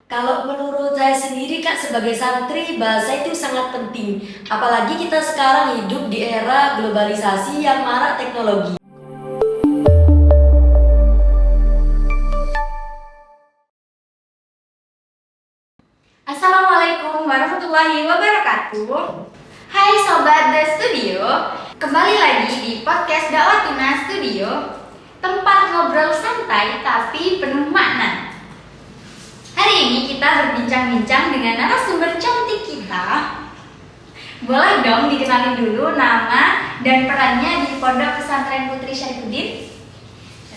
Kalau menurut saya sendiri Kak, sebagai santri, bahasa itu sangat penting. Apalagi kita sekarang hidup di era globalisasi yang marak teknologi. Assalamualaikum warahmatullahi wabarakatuh. Hai Sobat The Studio, kembali lagi di podcast Dakwah Tuna Studio, tempat ngobrol santai tapi penuh makna. Hari ini kita berbincang-bincang dengan narasumber cantik kita. Boleh dong dikenalin dulu nama dan perannya di Pondok Pesantren Putri Syarifuddin?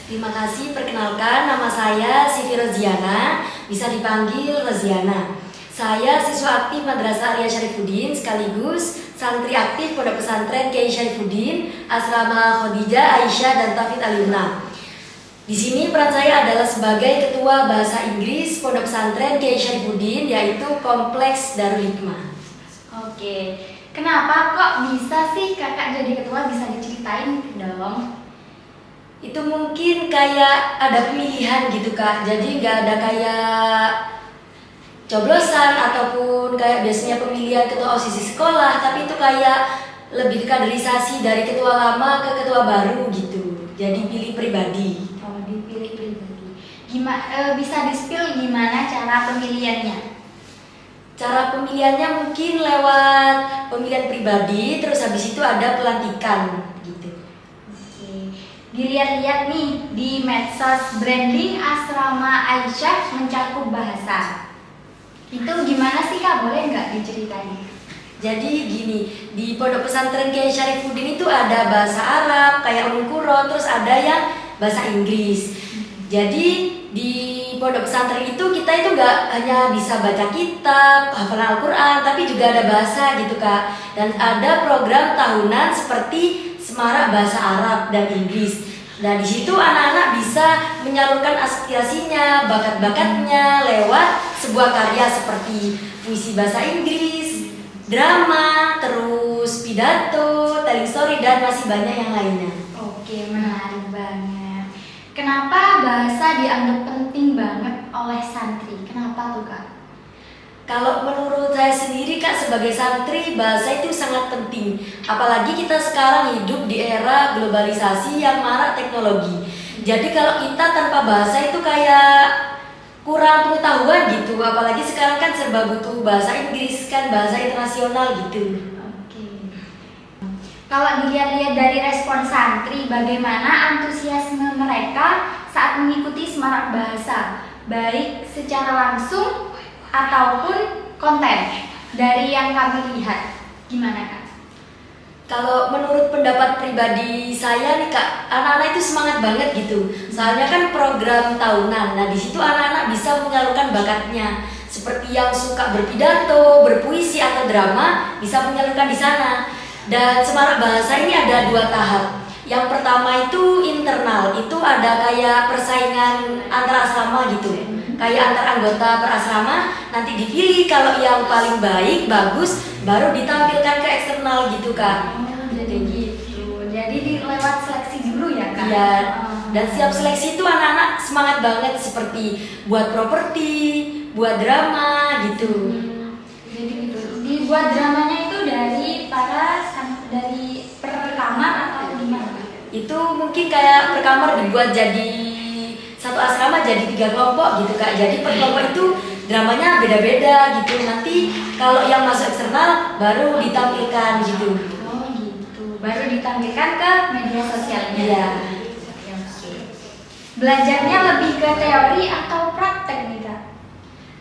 Terima kasih, perkenalkan nama saya Siti Roziana, bisa dipanggil Roziana. Saya siswa aktif Madrasah Alia Syarifuddin sekaligus santri aktif Pondok Pesantren Kiai Syarifuddin, Asrama Khadijah, Aisyah, dan Taufiq Aliyuna. Di sini peran saya adalah sebagai Ketua Bahasa Inggris Pondok Pesantren Kiai Syarifuddin, yaitu Kompleks Darul Hikmah. Oke, kenapa kok bisa sih kakak jadi ketua, bisa diceritain dong? Itu mungkin kayak ada pemilihan gitu Kak, jadi nggak ada kayak coblosan ataupun kayak biasanya pemilihan ketua OSIS sekolah, tapi itu kayak lebih kaderisasi dari ketua lama ke ketua baru gitu, jadi pilih pribadi. Oh, dipilih pribadi. Gimana bisa di-spill gimana cara pemilihannya? Cara pemilihannya mungkin lewat pemilihan pribadi, terus habis itu ada pelantikan gitu. Oke. Dilihat-lihat nih di medsos branding Asrama Aisyah mencakup bahasa. Itu gimana sih Kak? Boleh nggak diceritain? Jadi gini, di Pondok Pesantren Kiai Syarifuddin itu ada bahasa Arab kayak Ummul Qura, terus ada yang bahasa Inggris. Jadi di Pondok Pesantren itu kita itu nggak hanya bisa baca kitab, hafalan Al-Quran, tapi juga ada bahasa gitu Kak. Dan ada program tahunan seperti Semarak Bahasa Arab dan Inggris. Nah di situ anak-anak bisa menyalurkan aspirasinya, bakat-bakatnya lewat sebuah karya seperti puisi bahasa Inggris, drama, terus pidato, telling story, dan masih banyak yang lainnya. Oke, menarik banget. Kenapa bahasa dianggap penting banget oleh santri? Kenapa tuh Kak? Kalau menurut saya sendiri Kak, sebagai santri, bahasa itu sangat penting. Apalagi kita sekarang hidup di era globalisasi yang marak teknologi. Jadi kalau kita tanpa bahasa itu kayak kurang pengetahuan gitu. Apalagi sekarang kan serba butuh bahasa Inggris, kan bahasa internasional gitu. Oke. Kalau dilihat-lihat dari respon santri, bagaimana antusiasme mereka saat mengikuti Semarak Bahasa, baik secara langsung ataupun konten dari yang kami lihat, gimana Kak? Kalau menurut pendapat pribadi saya nih Kak, anak-anak itu semangat banget gitu. Soalnya kan program tahunan. Nah di situ anak-anak bisa menyalurkan bakatnya. Seperti yang suka berpidato, berpuisi atau drama bisa menyalurkan di sana. Dan Semarak Bahasa ini ada 2 tahap. Yang pertama itu internal, itu ada kayak persaingan antar asrama gitu. Kayak antar anggota per asrama, nanti dipilih kalau yang paling baik, bagus, baru ditampilkan ke eksternal gitu Kak. Jadi gitu. Jadi lewat seleksi dulu ya Kak? Iya. Dan siap seleksi itu anak-anak semangat banget, seperti buat properti, buat drama gitu. Jadi gitu. Dibuat dramanya itu dari per kamar atau gimana Kak? Itu mungkin kayak per kamar dibuat jadi satu asrama jadi 3 kelompok gitu Kak. Jadi per kelompok itu dramanya beda-beda gitu. Nanti kalau yang masuk eksternal baru ditampilkan gitu. Oh gitu. Baru ditampilkan ke media sosialnya. Iya. Oke. Belajarnya lebih ke teori atau praktek nih Kak?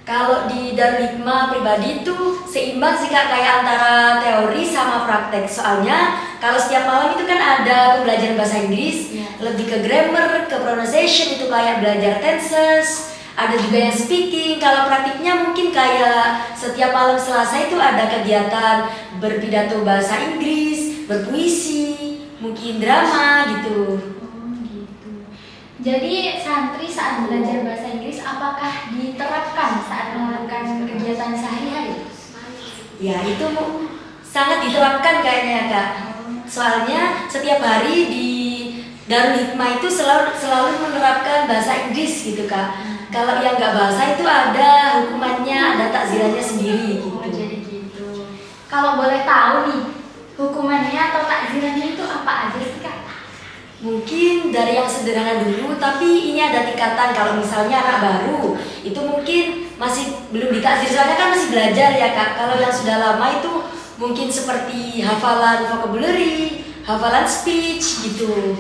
Kalau di Darul Hikmah pribadi itu seimbang sih Kak, kayak antara teori sama praktek. Soalnya kalau setiap malam itu kan ada pembelajaran bahasa Inggris, lebih ke grammar, ke pronunciation, itu kayak belajar tenses. Ada juga yang speaking. Kalau praktiknya mungkin kayak setiap malam Selasa itu ada kegiatan berpidato bahasa Inggris, berpuisi, mungkin drama gitu. Jadi santri saat belajar bahasa Inggris apakah diterapkan saat melakukan kegiatan sehari-hari? Ya itu sangat diterapkan kayaknya Kak. Soalnya setiap hari di Darul Hikmah itu selalu menerapkan bahasa Inggris gitu Kak. Kalau yang nggak bahasa itu ada hukuman sendiri gitu. Oh, jadi gitu. Kalau boleh tahu nih, hukumannya atau takzirannya itu apa aja sih Kak? Mungkin dari yang sederhana dulu, tapi ini ada tingkatan. Kalau misalnya anak baru, itu mungkin masih belum ditakzir, soalnya kan masih belajar ya Kak. Kalau yang sudah lama itu mungkin seperti hafalan vocabulary, hafalan speech gitu.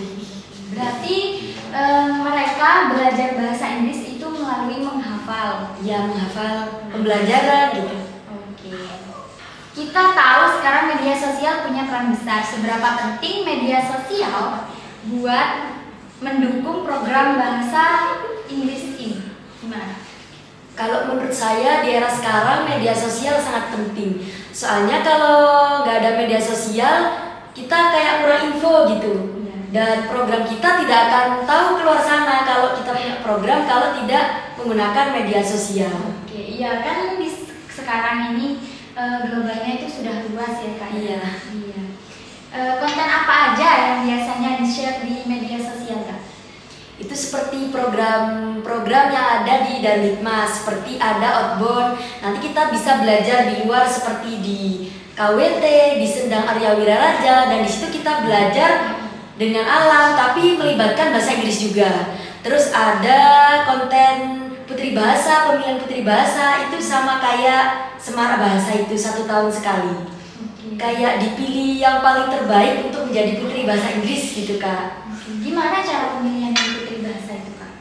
Berarti mereka belajar bahasa Inggris itu melalui menghafal. Ya, menghafal pembelajaran gitu. Oke. Kita tahu sekarang media sosial punya peran besar. Seberapa penting media sosial buat mendukung program bahasa Inggris ini? Gimana? Kalau menurut saya di era sekarang media sosial sangat penting. Soalnya kalau nggak ada media sosial, kita kayak kurang info gitu. Dan program kita tidak akan tahu keluar sana kalau kita punya program kalau tidak menggunakan media sosial. Oke, iya kan sekarang ini globalnya itu sudah luas ya Kak. Iya. Iya. Konten apa aja yang biasanya di-share di media sosial Kak? Itu seperti program-program yang ada di Darul Hikmah, seperti ada outbound. Nanti kita bisa belajar di luar seperti di KWT, di Sendang Arya Wiraraja, dan di situ kita belajar dengan alam tapi melibatkan bahasa Inggris juga. Terus ada konten putri bahasa, pemilihan putri bahasa itu sama kayak Semarak Bahasa itu 1 tahun sekali. Kayak dipilih yang paling terbaik untuk menjadi putri bahasa Inggris gitu Kak. Gimana cara pemilihan putri bahasa itu Kak?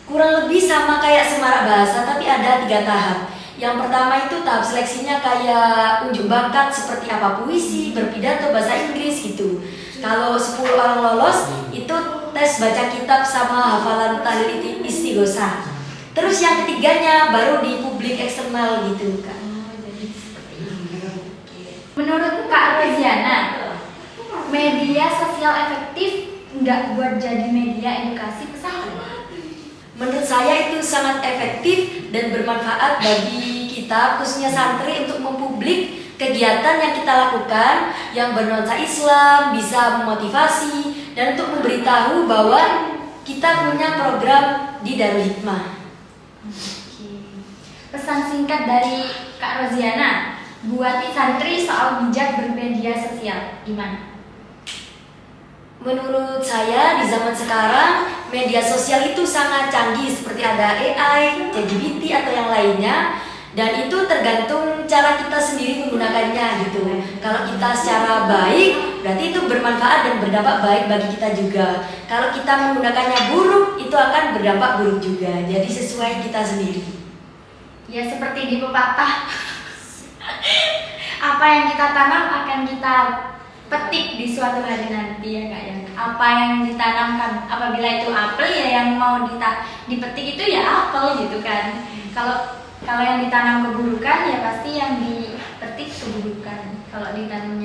Kurang lebih sama kayak Semarak Bahasa tapi ada 3 tahap. Yang pertama itu tahap seleksinya kayak unjuk bakat seperti apa puisi, berpidato, bahasa Inggris gitu. Kalau 10 orang lolos itu tes baca kitab sama hafalan tahlil istighosah. Terus yang ketiganya baru di publik eksternal gitu Kak. Jadi seperti ini. Menurut Kak Roziana, media sosial efektif nggak buat jadi media edukasi pesantren? Menurut saya itu sangat efektif dan bermanfaat bagi kita khususnya santri untuk mempublik kegiatan yang kita lakukan yang bernuansa Islam, bisa memotivasi dan untuk memberitahu bahwa kita punya program di Darul Hikmah. Pesan singkat dari Kak Roziana buat santri soal bijak bermedia sosial gimana? Menurut saya di zaman sekarang media sosial itu sangat canggih seperti ada AI, ChatGPT atau yang lainnya, dan itu tergantung cara kita sendiri menggunakannya gitu. Kalau kita secara baik berarti itu bermanfaat dan berdampak baik bagi kita juga. Kalau kita menggunakannya buruk itu akan berdampak buruk juga. Jadi sesuai kita sendiri. Ya seperti di pepatah apa yang kita tanam akan kita petik di suatu hari nanti ya Kak ya. Apa yang ditanamkan, apabila itu apel ya yang mau dipetik itu ya apel gitu kan. Kalau yang ditanam keburukan ya pasti yang dipetik keburukan. Kalau ditanamnya